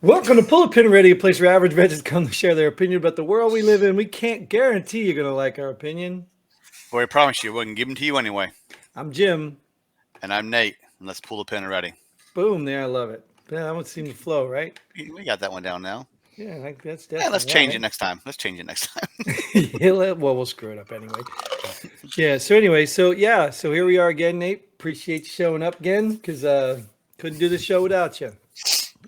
Welcome to Pull a Pin Ready, a place where average veterans come to share their opinion about the world we live in. We can't guarantee you're going to like our opinion. Well, I promise you, we can give them to you anyway. I'm Jim. And I'm Nate, and let's pull the pin already. Boom, there, I love it. Yeah, that one seemed to flow, right? We got that one down now. Yeah, that's Yeah, let's definitely change all it next time. Let's change it next time. right. Yeah, well, we'll screw it up anyway. Yeah, so anyway, so here we are again, Nate. Appreciate you showing up again because couldn't do the show without you.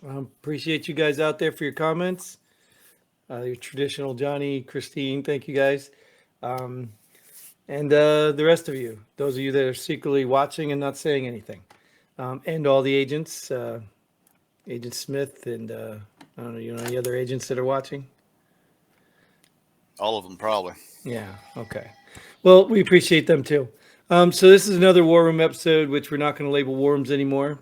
Appreciate you guys out there for your comments. Your traditional Johnny, Christine, thank you guys. And the rest of you, those of you that are secretly watching and not saying anything. And all the agents, Agent Smith, and I don't know, any other agents that are watching? All of them, probably. Yeah, okay. Well, we appreciate them too. So this is another War Room episode, which we're not going to label War Rooms anymore.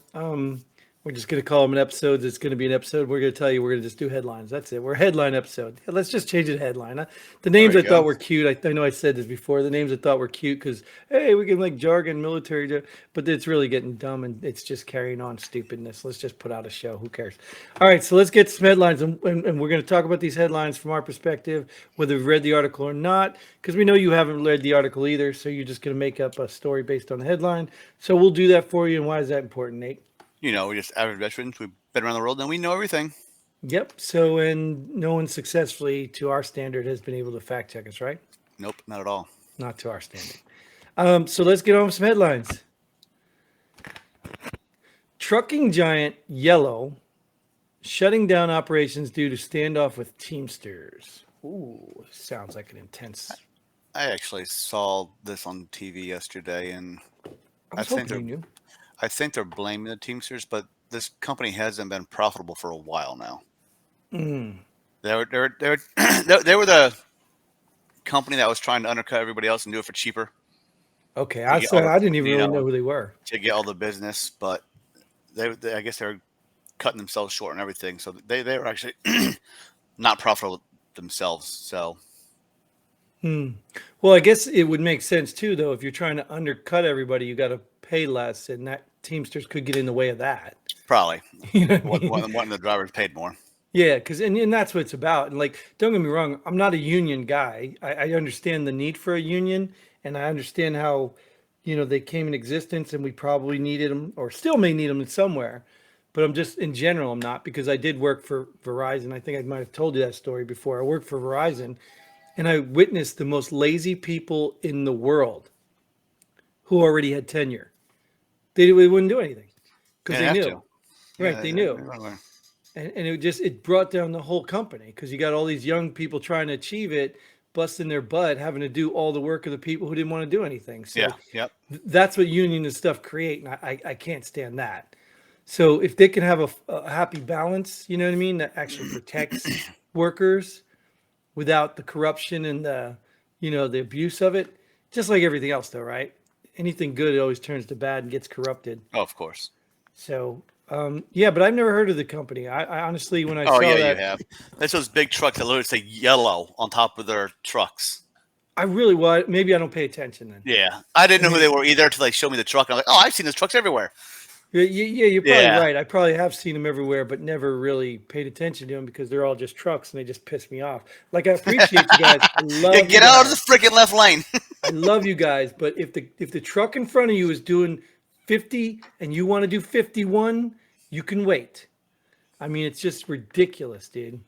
We're just going to call them an episode. It's going to be an episode. We're going to tell you we're going to just do headlines. That's it. We're a headline episode. Yeah, let's just change it to headline. The names I thought were cute. I know I said this before. The names I thought were cute because, hey, we can like jargon, military, but it's really getting dumb and it's just carrying on stupidness. Let's just put out a show. Who cares? All right, so let's get some headlines. And we're going to talk about these headlines from our perspective, whether we've read the article or not, because we know you haven't read the article either. So you're just going to make up a story based on the headline. So we'll do that for you. And why is that important, Nate? We're just average veterans. We've been around the world and we know everything. Yep. So, and no one successfully, to our standard, has been able to fact check us, right? Nope, not at all. Not to our standard. So let's get on with some headlines. Trucking giant Yellow shutting down operations due to standoff with Teamsters. Ooh, sounds like an intense. I actually saw this on TV yesterday, and I think you knew. I think they're blaming the Teamsters, but this company hasn't been profitable for a while now. They were they were the company that was trying to undercut everybody else and do it for cheaper. Okay, I didn't even really know who they were to get all the business, but I guess they were cutting themselves short and everything. So they were actually not profitable themselves. So. Well, I guess it would make sense too, though. If you're trying to undercut everybody, you got to pay less, and that Teamsters could get in the way of that. Probably. You know what I mean? Wanting the drivers paid more. Yeah, because and that's what it's about. And like, don't get me wrong, I'm not a union guy. I understand the need for a union, and I understand how, they came in existence, and we probably needed them, or still may need them somewhere. But I'm just, in general, I'm not, because I did work for Verizon. I think I might have told you that story before. I worked for Verizon, and I witnessed the most lazy people in the world who already had tenure. They wouldn't do anything because they knew. Right, they knew. And it brought down the whole company because you got all these young people trying to achieve it, busting their butt, having to do all the work of the people who didn't want to do anything. So that's what union and stuff create, and I can't stand that. So if they can have a happy balance, you know what I mean, that actually protects workers without the corruption and the abuse of it, just like everything else, though, right? Anything good, it always turns to bad and gets corrupted. Oh, of course. So, but I've never heard of the company. I honestly, when I saw that. Oh, yeah, you have. That's those big trucks that literally say yellow on top of their trucks. Maybe I don't pay attention then. Yeah. I didn't know who they were either until they showed me the truck. And I'm like, oh, I've seen those trucks everywhere. Yeah, you're probably right. I probably have seen them everywhere, but never really paid attention to them because they're all just trucks and they just piss me off. Like, I appreciate you guys. I love you get out of the freaking left lane. I love you guys, but if the truck in front of you is doing 50 and you want to do 51, you can wait. I mean, it's just ridiculous, dude.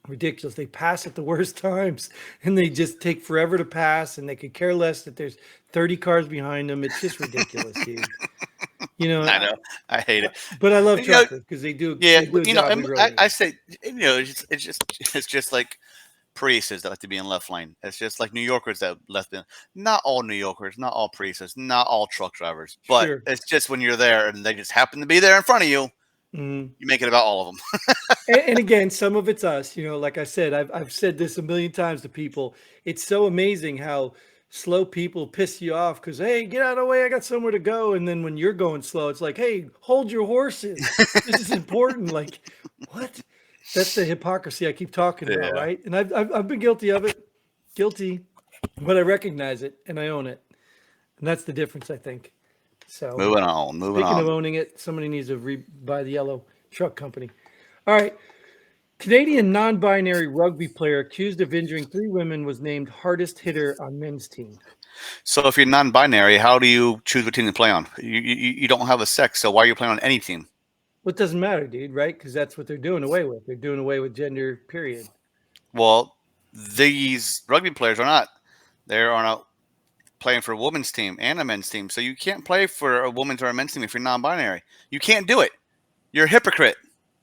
Ridiculous. They pass at the worst times and they just take forever to pass, and they could care less that there's 30 cars behind them. It's just ridiculous, dude. I know. I hate it. But I love truckers because they do. Yeah, they do I say, it's just like Priuses that like to be in left lane. It's just like New Yorkers that left in. Not all New Yorkers, not all Priuses, not all truck drivers. But It's just when you're there and they just happen to be there in front of you, you make it about all of them. and again, some of it's us. Like I said, I've said this a million times to people. It's so amazing how slow people piss you off because, hey, get out of the way, I got somewhere to go. And then when you're going slow, it's like, hey, hold your horses. This is important. Like, what? That's the hypocrisy I keep talking about, right? And I've been guilty of it. Guilty. But I recognize it and I own it. And that's the difference, I think. So moving on. Speaking of owning it, somebody needs to buy the yellow truck company. All right. Canadian non-binary rugby player accused of injuring 3 women was named hardest hitter on men's team. So if you're non-binary, how do you choose what team to play on? You don't have a sex, so why are you playing on any team? Well, it doesn't matter, dude, right? Because that's what they're doing away with. They're doing away with gender, period. Well, these rugby players are not. They're on a playing for a women's team and a men's team. So you can't play for a women's or a men's team if you're non-binary. You can't do it. You're a hypocrite.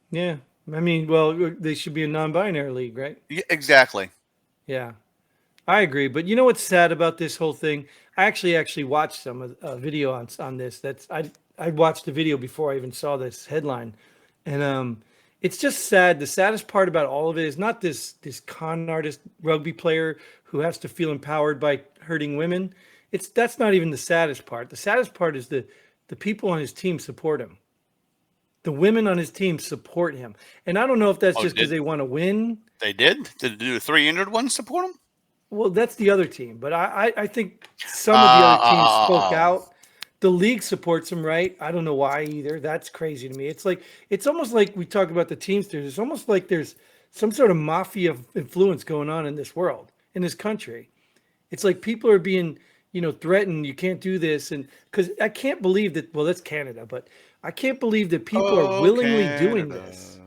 Yeah. I mean, well, they should be a non-binary league, right? Yeah, exactly. Yeah. I agree, but you know what's sad about this whole thing? I actually watched some of a video on this. I watched the video before I even saw this headline, and it's just sad. The saddest part about all of it is not this con artist rugby player who has to feel empowered by hurting women. That's not even the saddest part. The saddest part is the people on his team support him. The women on his team support him, and I don't know if that's just because they want to win. They did. Did the 3 injured ones support him? Well, that's the other team, but I think some of the other teams spoke out. The league supports him, right? I don't know why either. That's crazy to me. It's almost like we talk about the Teamsters. It's almost like there's some sort of mafia influence going on in this world, in this country. It's like people are being, threatened. You can't do this, and because I can't believe that. Well, that's Canada, but I can't believe that people are willingly doing this.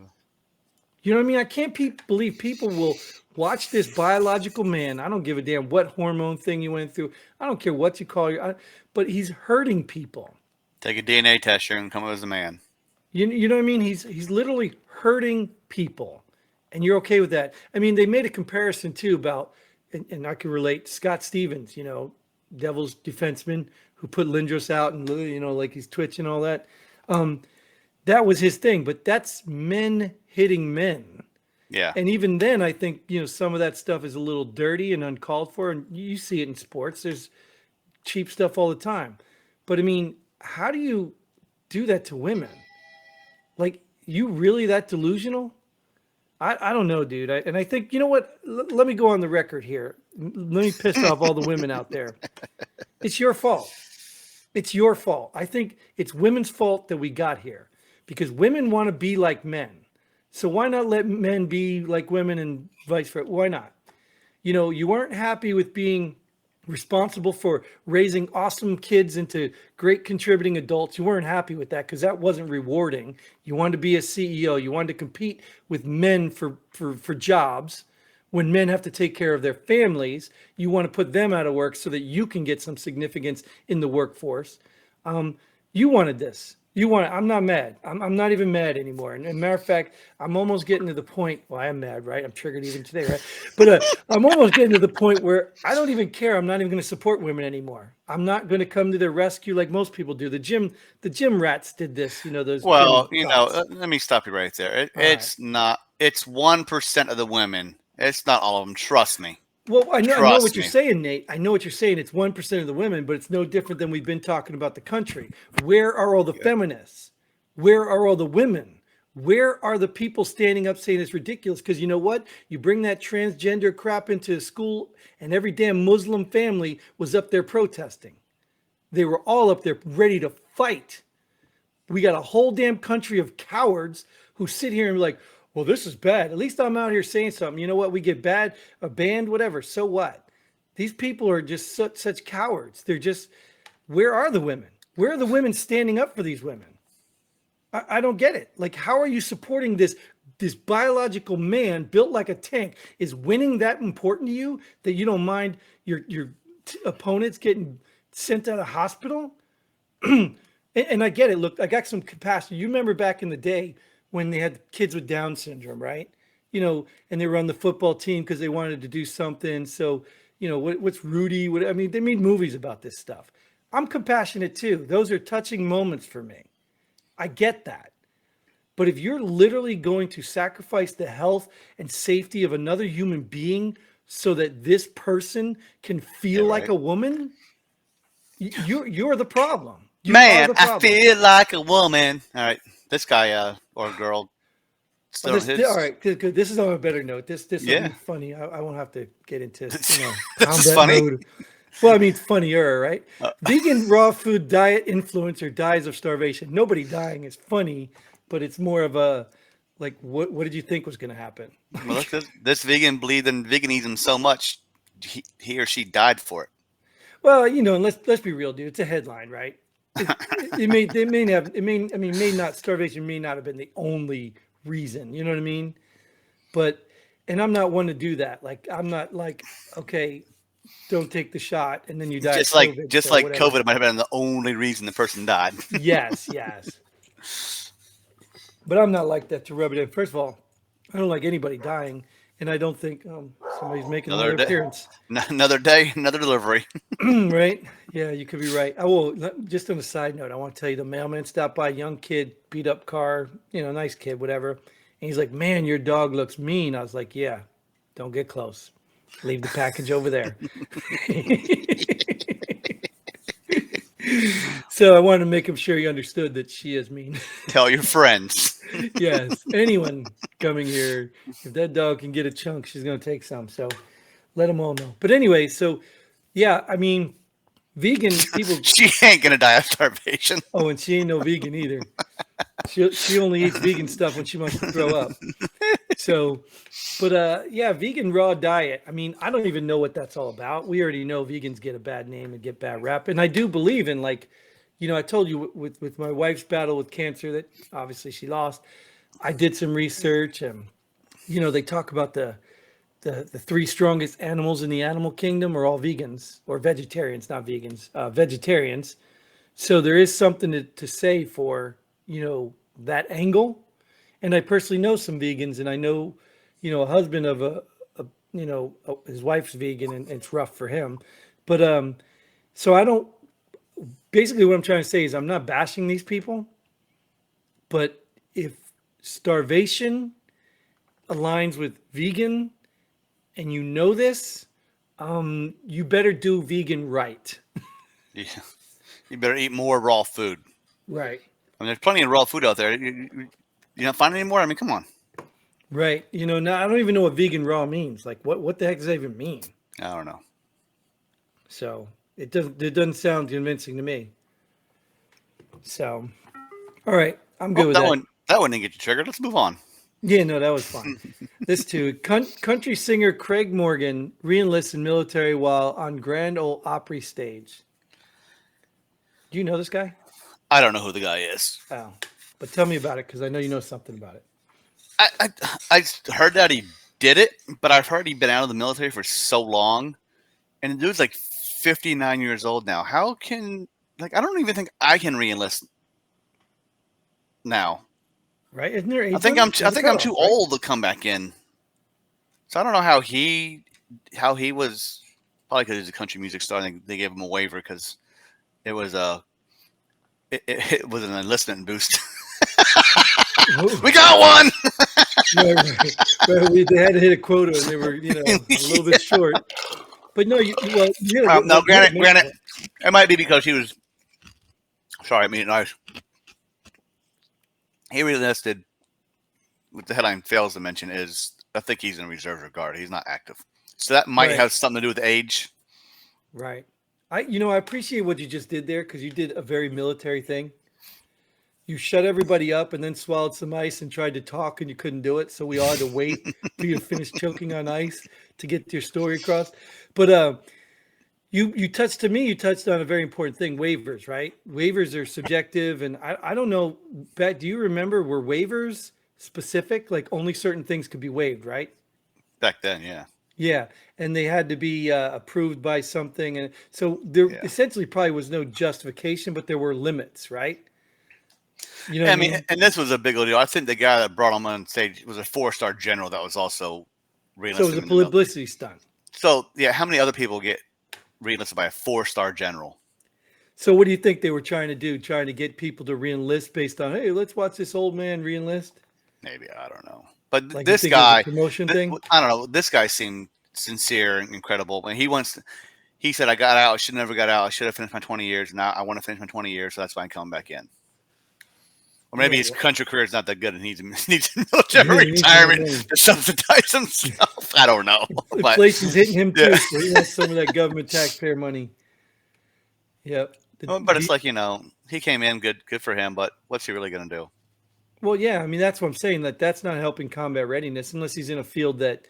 You know what I mean? I can't believe people will watch this biological man. I don't give a damn what hormone thing you went through. I don't care what you call you, but he's hurting people. Take a DNA test, you're gonna come up as a man. You know what I mean? He's literally hurting people, and you're okay with that. I mean, they made a comparison too about, and I can relate. Scott Stevens, Devils defenseman who put Lindros out, and like he's twitching all that. That was his thing, but that's men hitting men. Yeah. And even then, I think, some of that stuff is a little dirty and uncalled for. And you see it in sports. There's cheap stuff all the time. But I mean, how do you do that to women? Like, you really that delusional? I don't know, dude. And I think, you know what? Let me go on the record here. Let me piss off all the women out there. It's your fault. It's your fault. I think it's women's fault that we got here because women want to be like men. So why not let men be like women and vice versa? Why not? You weren't happy with being responsible for raising awesome kids into great contributing adults. You weren't happy with that because that wasn't rewarding. You wanted to be a CEO. You wanted to compete with men for jobs. When men have to take care of their families, you want to put them out of work so that you can get some significance in the workforce. You wanted this. I'm not mad. I'm not even mad anymore. And matter of fact, I'm almost getting to the point. Well, I am mad, right? I'm triggered even today, right? But I'm almost getting to the point where I don't even care. I'm not even going to support women anymore. I'm not going to come to their rescue like most people do. The gym rats did this. Those. Well, let me stop you right there. It's not. It's 1% of the women. It's not all of them. Trust me. Well, I know what you're saying, Nate. I know what you're saying. It's 1% of the women, but it's no different than we've been talking about the country. Where are all the feminists? Where are all the women? Where are the people standing up saying it's ridiculous? Because you know what? You bring that transgender crap into school, and every damn Muslim family was up there protesting. They were all up there ready to fight. We got a whole damn country of cowards who sit here and be like, well, this is bad. At least I'm out here saying something. You know what? We get banned, whatever. So what? These people are just such cowards. They're just, where are the women? Where are the women standing up for these women? I don't get it. Like, how are you supporting this biological man built like a tank? Is winning that important to you that you don't mind your opponents getting sent out of hospital? And I get it. Look, I got some compassion. You remember back in the day when they had kids with Down syndrome, right? And they were on the football team because they wanted to do something. So, what's Rudy? I mean, they made movies about this stuff. I'm compassionate too. Those are touching moments for me. I get that. But if you're literally going to sacrifice the health and safety of another human being so that this person can feel like a woman, you're the problem. Man, I feel like a woman. All right. This guy or girl. All right, good. This is on a better note. This will be funny. I won't have to get into combat funny mode. Well, I mean, it's funnier, right? Vegan raw food diet influencer dies of starvation. Nobody dying is funny, but it's more of a Like, what did you think was going to happen? Well, look, this vegan believed in veganism so much, he or she died for it. Well, let's be real, dude. It's a headline, right? May not starvation may not have been the only reason. You know what I mean? But, and I'm not one to do that. Like, I'm not like, okay, don't take the shot and then you die of COVID, Just so like whatever. COVID might have been the only reason the person died. Yes, yes. But I'm not like that to rub it in. First of all, I don't like anybody dying, and I don't think somebody's making another appearance. Another day, another delivery. Right? Yeah, you could be right. I will. Just on a side note, I want to tell you the mailman stopped by, young kid, beat up car, nice kid, whatever. And he's like, "Man, your dog looks mean." I was like, "Yeah, don't get close. Leave the package over there." So I wanted to make him sure he understood that she is mean. Tell your friends. Yes, anyone coming here, if that dog can get a chunk, she's going to take some. So let them all know. But anyway, so yeah, I mean, vegan people. She ain't going to die of starvation. Oh, and she ain't no vegan either. She only eats vegan stuff when she wants to throw up. So, but yeah, vegan raw diet. I mean, I don't even know what that's all about. We already know vegans get a bad name and get bad rap. And I do believe in, like, I told you with my wife's battle with cancer that obviously she lost. I did some research and, they talk about the three strongest animals in the animal kingdom are all vegans or vegetarians, not vegans, vegetarians. So there is something to say for, that angle. And I personally know some vegans, and I know, a husband of his wife's vegan, and it's rough for him. But so I don't. Basically, what I'm trying to say is I'm not bashing these people, but if starvation aligns with vegan, and this, you better do vegan right. Yeah, you better eat more raw food. Right. I mean, there's plenty of raw food out there. You not find any more? I mean, come on. Right. Now I don't even know what vegan raw means. Like, what the heck does that even mean? I don't know. So it doesn't sound convincing to me. So, all right, I'm good with that. That one didn't get you triggered. Let's move on. Yeah, no, that was fun. This too. Country singer Craig Morgan re-enlists in military while on Grand Ole Opry stage. Do you know this guy? I don't know who the guy is. Oh, but tell me about it, because I know you know something about it. I heard that he did it, but I've heard he'd been out of the military for so long, and the dude's like 59 years old now. How can, like, I don't even think I can re-enlist now. Right? Isn't there? I think I'm too old to come back in. So I don't know how he was. Probably because he's a country music star. And they gave him a waiver because it was it was an enlistment boost. We got one. Right. They had to hit a quota, and they were a little bit short. But no, no. Granted, it might be because he was. Sorry, I mean nice. He re-enlisted. What the headline fails to mention is I think he's in reserve or guard. He's not active, so that might have something to do with age. Right. I appreciate what you just did there, because you did a very military thing. You shut everybody up and then swallowed some ice and tried to talk, and you couldn't do it. So we all had to wait till you finished choking on ice to get your story across. But you touched on a very important thing: waivers, right? Waivers are subjective, and I don't know. Pat, do you remember, were waivers specific? Like, only certain things could be waived, right? Back then, yeah. Yeah, and they had to be approved by something, and so there essentially probably was no justification, but there were limits, right? I mean, and this was a big deal. I think the guy that brought him on stage was a 4-star general that was also re-enlisted. So it was a publicity stunt. So yeah, how many other people get re-enlisted by a 4-star general? So what do you think they were trying to do? Trying to get people to re-enlist based on, hey, let's watch this old man re-enlist? Maybe, I don't know. But like, this guy, promotion thing? I don't know. This guy seemed sincere and incredible. And he said, I got out. I should have never got out. I should have finished my 20 years. Now I want to finish my 20 years. So that's why I'm coming back in. Or maybe his country career is not that good and he needs military retirement to subsidize himself. I don't know. Inflation's hitting him too. So he wants some of that government taxpayer money. Yep. But it's like, he came in good for him. But what's he really going to do? Well, yeah, I mean that's what I'm saying. That's not helping combat readiness unless he's in a field that,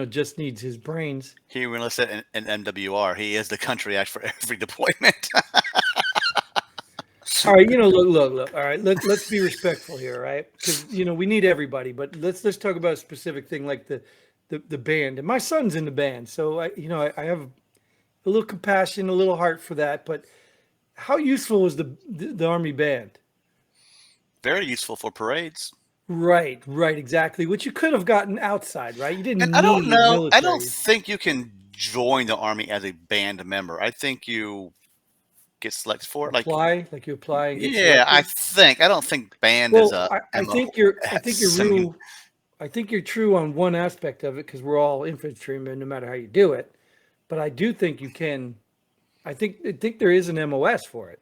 just needs his brains. He enlisted in MWR. He is the country act for every deployment. All right, look. All right, let's be respectful here, all right? Because we need everybody, but let's talk about a specific thing like the band. And my son's in the band, so I have a little compassion, a little heart for that. But how useful was the Army band? Very useful for parades. Right, exactly. Which you could have gotten outside, right? You didn't And need I don't know. military. I don't think you can join the Army as a band member. I think you get selected for it. Like you apply and get Yeah, selected? I don't think band is Well, a I MO. think I think you're true on one aspect of it because we're all infantrymen, no matter how you do it. But I do think you can. I think there is an MOS for it.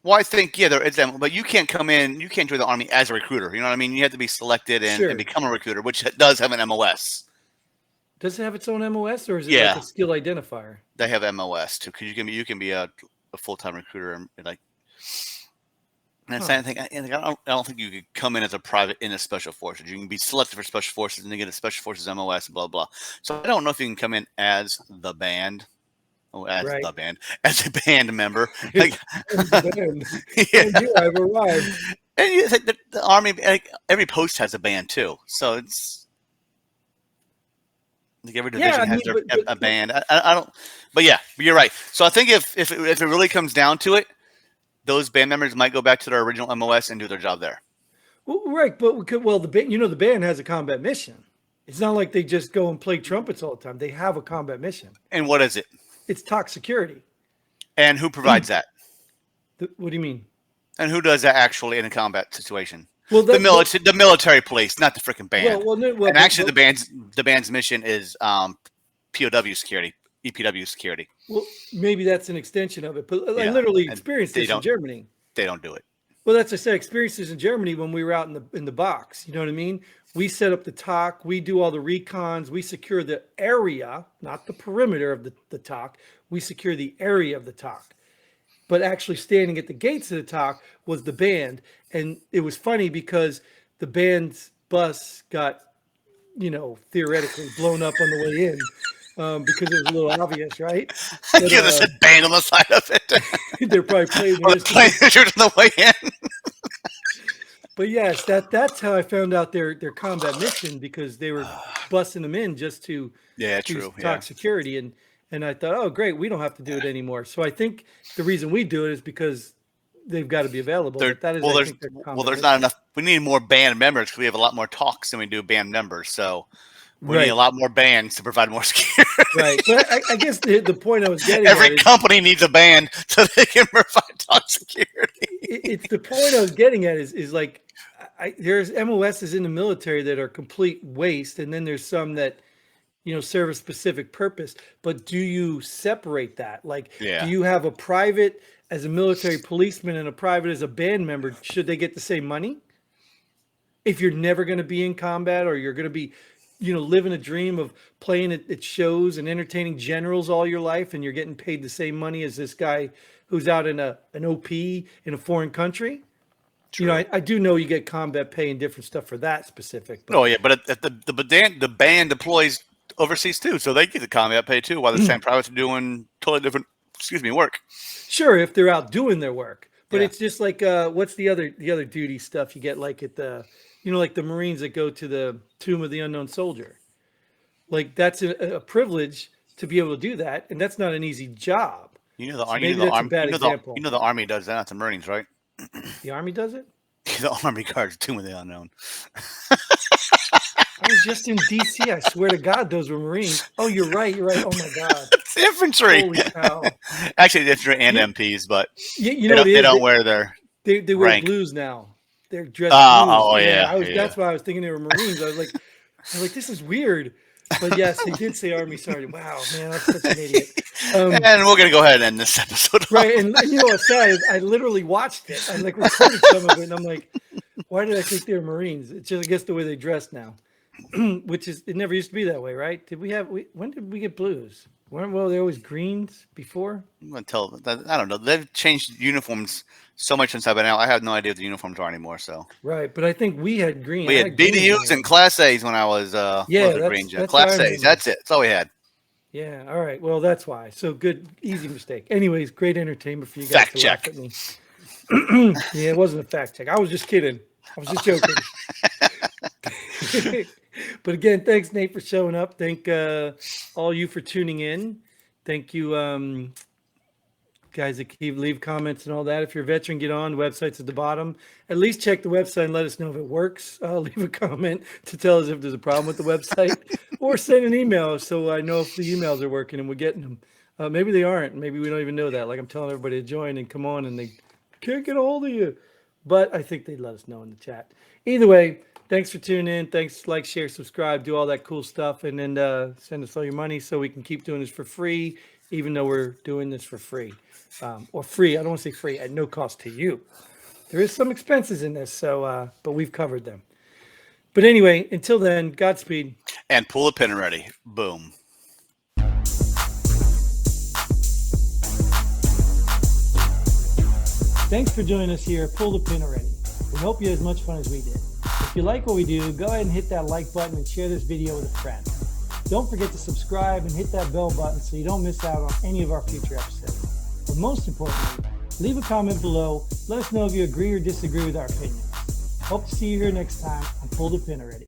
Well, I think there is them, but you can't come in. You can't join the Army as a recruiter. You know what I mean? You have to be selected and Sure. become a recruiter, which does have an MOS. Does it have its own MOS or is it Yeah. like a skill identifier? They have MOS too, because you can be a full time recruiter and like. And Huh. I don't think you could come in as a private in a special forces. You can be selected for special forces and then get a special forces MOS, blah blah. So I don't know if you can come in as the band. Oh, as Right. the band, as a band member. Like, The band. yeah. And you have arrived. And you think the Army, like, every post has a band too, so it's like every division has a band. I don't, but yeah, you're right. So I think if it really comes down to it, those band members might go back to their original MOS and do their job there. Well, right, but the band has a combat mission. It's not like they just go and play trumpets all the time. They have a combat mission. And what is it? It's talk security. And who provides that? What do you mean? And who does that actually in a combat situation? Well, the military police, not the freaking band. And actually, the band's mission is POW security, EPW security. Well, maybe that's an extension of it. But I literally experienced this in Germany. They don't do it. Well, that's what I said. Experienced this in Germany when we were out in the box. You know what I mean? We set up the talk. We do all the recons. We secure the area, not the perimeter of the talk. We secure the area of the talk. But actually standing at the gates of the talk was the band. And it was funny because the band's bus got, theoretically blown up on the way in because it was a little obvious, right? But, they said band on the side of it. They're probably playing the on the way in. But yes, that's how I found out their combat mission because they were busting them in just to talk security. And I thought, oh, great, we don't have to do it anymore. So I think the reason we do it is because they've got to be available. There's not enough. We need more band members because we have a lot more talks than we do band members. So we need a lot more bands to provide more security. Right. But I guess the point I was getting every company needs a band so they can provide talk security. It's the point I was getting at is like there's MOSs in the military that are complete waste, and then there's some that serve a specific purpose. But do you separate that? Like, do you have a private as a military policeman and a private as a band member? Should they get the same money? If you're never going to be in combat, or you're going to be, living a dream of playing at shows and entertaining generals all your life, and you're getting paid the same money as this guy who's out in an OP in a foreign country. True. I do know you get combat pay and different stuff for that specific. But. Oh yeah, but the band deploys overseas too, so they get the combat pay too, while the same privates are doing totally different work. Sure, if they're out doing their work, but it's just like what's the other duty stuff you get, like at the like the Marines that go to the Tomb of the Unknown Soldier. Like that's a privilege to be able to do that, and that's not an easy job. The Army does that, not the Marines, right? The Army does it? The Army guards, Tomb of the Unknown. I was just in D.C. I swear to God, those were Marines. Oh, you're right. Oh my God. It's infantry. Holy cow. Actually, infantry and MPs, but they don't wear their. They wear rank. blues now. They're dressed blues. Oh yeah. That's why I was thinking they were Marines. I was like, this is weird. But yes, they did say Army Sergeant. Wow, man, I'm such an idiot. And we're gonna go ahead and end this episode. Right, and what's sad is I literally watched it. I recorded some of it, and I'm like, why did I think they were Marines? It's just, I guess, the way they dress now. which is, it never used to be that way, right? When did we get blues? Well, they always greens before? I'm gonna tell. I don't know. They've changed uniforms so much since I've been out. I have no idea what the uniforms are anymore. So Right, but I think we had green. we I had had green BDUs and Class A's when I was what Yeah, was it, Green Jet? that's what I Class A's. remember. That's it. That's all we had. Yeah, all right. Well, that's why. So good, easy mistake. Anyways, great entertainment for you guys Fact to laugh check. at me. Yeah, it wasn't a fact check. I was just kidding. I was just joking. But again, thanks Nate for showing up. Thank all you for tuning in. Thank you, guys that keep leave comments and all that. If you're a veteran, get on. The website's at the bottom. At least check the website and let us know if it works. Leave a comment to tell us if there's a problem with the website, or send an email so I know if the emails are working and we're getting them. Maybe they aren't. Maybe we don't even know that. Like I'm telling everybody to join and come on, and they can't get a hold of you. But I think they'd let us know in the chat. Either way, thanks for tuning in. Thanks, like, share, subscribe, do all that cool stuff, and then send us all your money so we can keep doing this for free, even though we're doing this for free. Or free. I don't want to say free, at no cost to you. There is some expenses in this, so but we've covered them. But anyway, until then, Godspeed. And pull the pin ready. Boom. Thanks for joining us here. Pull the pin already. We hope you had as much fun as we did. If you like what we do, go ahead and hit that like button and share this video with a friend. Don't forget to subscribe and hit that bell button so you don't miss out on any of our future episodes. But most importantly, leave a comment below. Let us know if you agree or disagree with our opinions. Hope to see you here next time on Pull the Pin Already.